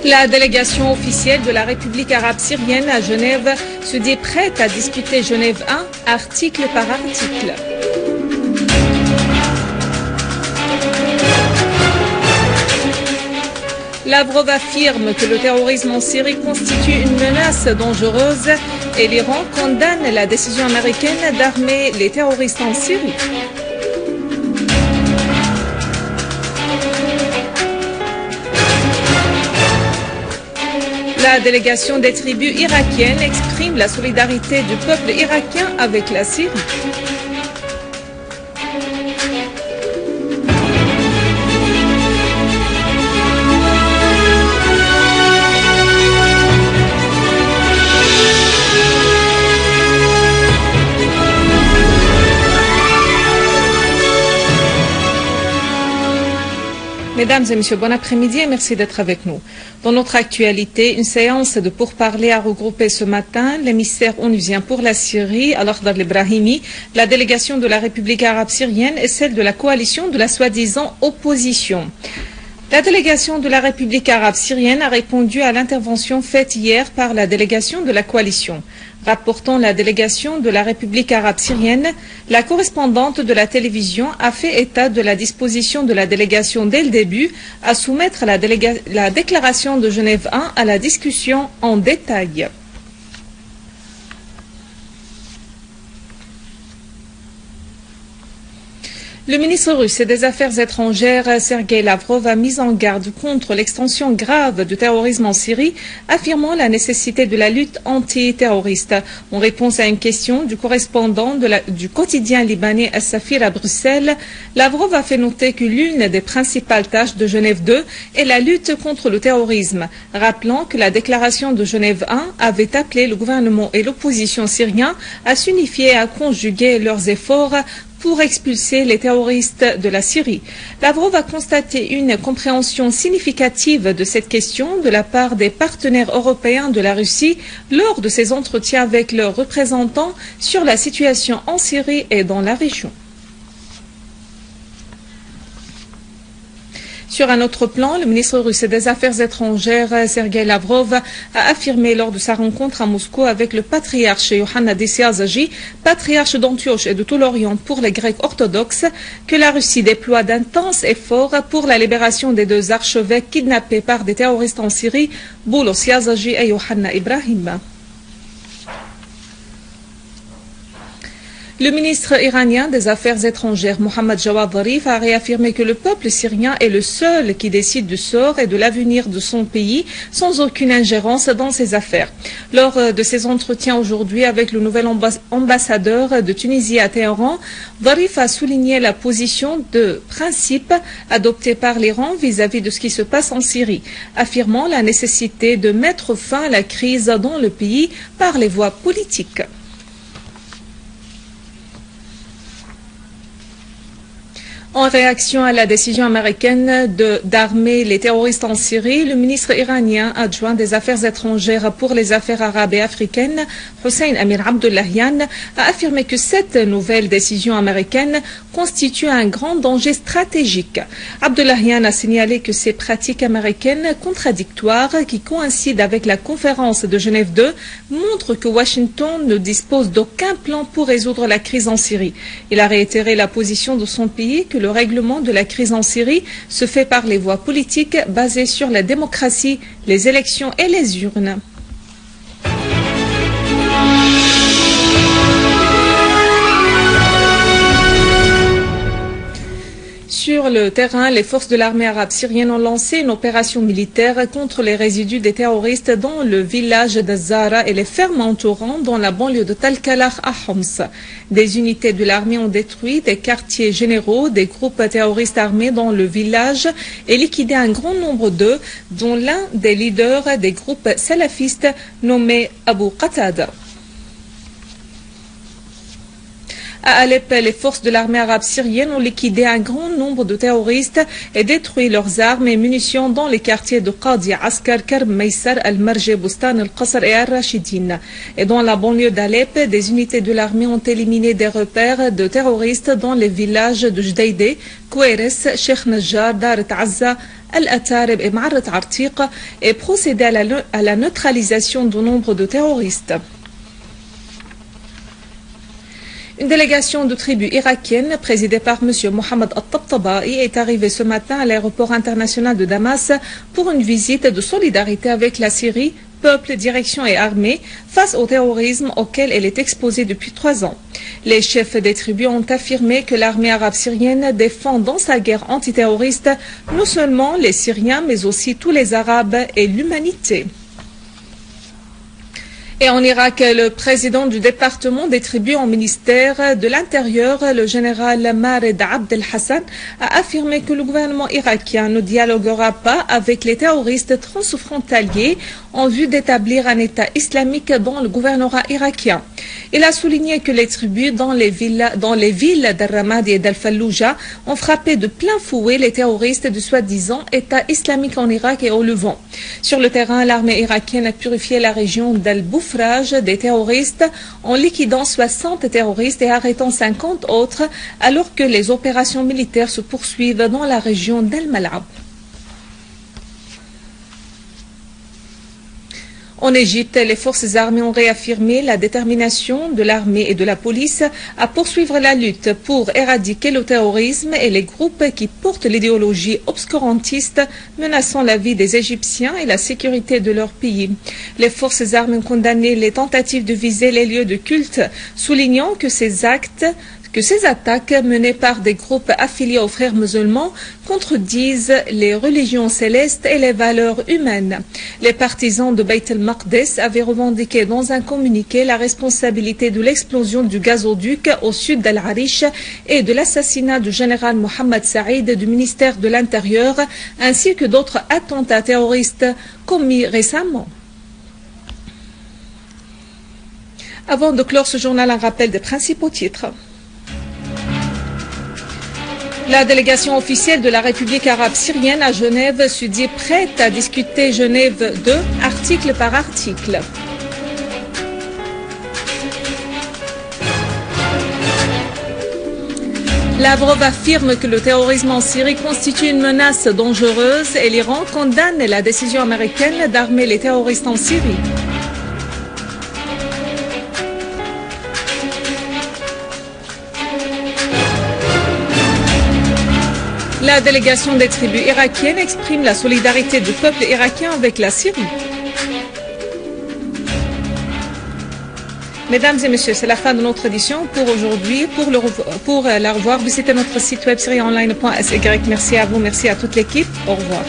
La délégation officielle de la République arabe syrienne à Genève se dit prête à discuter Genève 1, article par article. Lavrov affirme que le terrorisme en Syrie constitue une menace dangereuse et l'Iran condamne la décision américaine d'armer les terroristes en Syrie. La délégation des tribus irakiennes exprime la solidarité du peuple irakien avec la Syrie. Mesdames et messieurs, bon après-midi et merci d'être avec nous. Dans notre actualité, une séance de pourparlers a regroupé ce matin l'émissaire onusien pour la Syrie, Al-Akhdar al-Ibrahimi, la délégation de la République arabe syrienne et celle de la coalition de la soi-disant opposition. La délégation de la République arabe syrienne a répondu à l'intervention faite hier par la délégation de la coalition. Rapportant la délégation de la République arabe syrienne, la correspondante de la télévision a fait état de la disposition de la délégation dès le début à soumettre la déclaration de Genève 1 à la discussion en détail. Le ministre russe des Affaires étrangères, Sergueï Lavrov, a mis en garde contre l'extension grave du terrorisme en Syrie, affirmant la nécessité de la lutte antiterroriste. En réponse à une question du correspondant du quotidien libanais As-Safir à Bruxelles, Lavrov a fait noter que l'une des principales tâches de Genève 2 est la lutte contre le terrorisme, rappelant que la déclaration de Genève 1 avait appelé le gouvernement et l'opposition syriens à s'unifier et à conjuguer leurs efforts pour expulser les terroristes de la Syrie. Lavrov a constaté une compréhension significative de cette question de la part des partenaires européens de la Russie lors de ses entretiens avec leurs représentants sur la situation en Syrie et dans la région. Sur un autre plan, le ministre russe des Affaires étrangères, Sergueï Lavrov, a affirmé lors de sa rencontre à Moscou avec le patriarche Yohanna Desiazaji, patriarche d'Antioche et de tout l'Orient pour les Grecs orthodoxes, que la Russie déploie d'intenses efforts pour la libération des deux archevêques kidnappés par des terroristes en Syrie, Boulos Yazaji et Yohanna Ibrahim. Le ministre iranien des Affaires étrangères, Mohammad Jawad Zarif, a réaffirmé que le peuple syrien est le seul qui décide du sort et de l'avenir de son pays sans aucune ingérence dans ses affaires. Lors de ses entretiens aujourd'hui avec le nouvel ambassadeur de Tunisie à Téhéran, Zarif a souligné la position de principe adoptée par l'Iran vis-à-vis de ce qui se passe en Syrie, affirmant la nécessité de mettre fin à la crise dans le pays par les voies politiques. En réaction à la décision américaine d'armer les terroristes en Syrie, le ministre iranien adjoint des Affaires étrangères pour les affaires arabes et africaines, Hossein Amir Abdollahian, a affirmé que cette nouvelle décision américaine constitue un grand danger stratégique. Abdollahian a signalé que ces pratiques américaines contradictoires qui coïncident avec la conférence de Genève 2 montrent que Washington ne dispose d'aucun plan pour résoudre la crise en Syrie. Il a réitéré la position de son pays que le règlement de la crise en Syrie se fait par les voies politiques basées sur la démocratie, les élections et les urnes. Sur le terrain, les forces de l'armée arabe syrienne ont lancé une opération militaire contre les résidus des terroristes dans le village de Zara et les fermes entourant dans la banlieue de Talkalah à Homs. Des unités de l'armée ont détruit des quartiers généraux des groupes terroristes armés dans le village et liquidé un grand nombre d'eux, dont l'un des leaders des groupes salafistes nommé Abu Qatada. À Alep, les forces de l'armée arabe syrienne ont liquidé un grand nombre de terroristes et détruit leurs armes et munitions dans les quartiers de Qadi, Askar, Karb, Maysar, Al-Marj, Bustan, Al-Qasr et Al-Rashidin. Et dans la banlieue d'Alep, des unités de l'armée ont éliminé des repères de terroristes dans les villages de Jdeïde, Koueres, Sheikh Najjar, Daret Azza, Al-Atarib et Ma'arat Artiq et procédé à la neutralisation du nombre de terroristes. Une délégation de tribus irakiennes présidée par M. Mohamed Al-Tabtaba'i est arrivée ce matin à l'aéroport international de Damas pour une visite de solidarité avec la Syrie, peuple, direction et armée, face au terrorisme auquel elle est exposée depuis 3 ans. Les chefs des tribus ont affirmé que l'armée arabe syrienne défend dans sa guerre antiterroriste non seulement les Syriens mais aussi tous les Arabes et l'humanité. Et en Irak, le président du département des tribus au ministère de l'Intérieur, le général Mared Abdel Hassan, a affirmé que le gouvernement irakien ne dialoguera pas avec les terroristes transfrontaliers en vue d'établir un État islamique dans le gouvernorat irakien. Il a souligné que les tribus dans les villes d'Al-Ramadi et d'Al-Fallujah ont frappé de plein fouet les terroristes du soi-disant État islamique en Irak et au Levant. Sur le terrain, l'armée irakienne a purifié la région d'Al-Boufraj des terroristes en liquidant 60 terroristes et arrêtant 50 autres alors que les opérations militaires se poursuivent dans la région d'Al-Mal'ab. En Égypte, les forces armées ont réaffirmé la détermination de l'armée et de la police à poursuivre la lutte pour éradiquer le terrorisme et les groupes qui portent l'idéologie obscurantiste menaçant la vie des Égyptiens et la sécurité de leur pays. Les forces armées ont condamné les tentatives de viser les lieux de culte, soulignant que ces attaques menées par des groupes affiliés aux frères musulmans contredisent les religions célestes et les valeurs humaines. Les partisans de Beit el-Maqdis avaient revendiqué dans un communiqué la responsabilité de l'explosion du gazoduc au sud d'Al-Arish et de l'assassinat du général Mohamed Saïd du ministère de l'Intérieur, ainsi que d'autres attentats terroristes commis récemment. Avant de clore ce journal, un rappel des principaux titres. La délégation officielle de la République arabe syrienne à Genève se dit prête à discuter Genève 2, article par article. Lavrov affirme que le terrorisme en Syrie constitue une menace dangereuse et l'Iran condamne la décision américaine d'armer les terroristes en Syrie. La délégation des tribus irakiennes exprime la solidarité du peuple irakien avec la Syrie. Mesdames et messieurs, c'est la fin de notre édition pour aujourd'hui. Pour la revoir, visitez notre site web syriaonline.sy. Merci à vous, merci à toute l'équipe. Au revoir.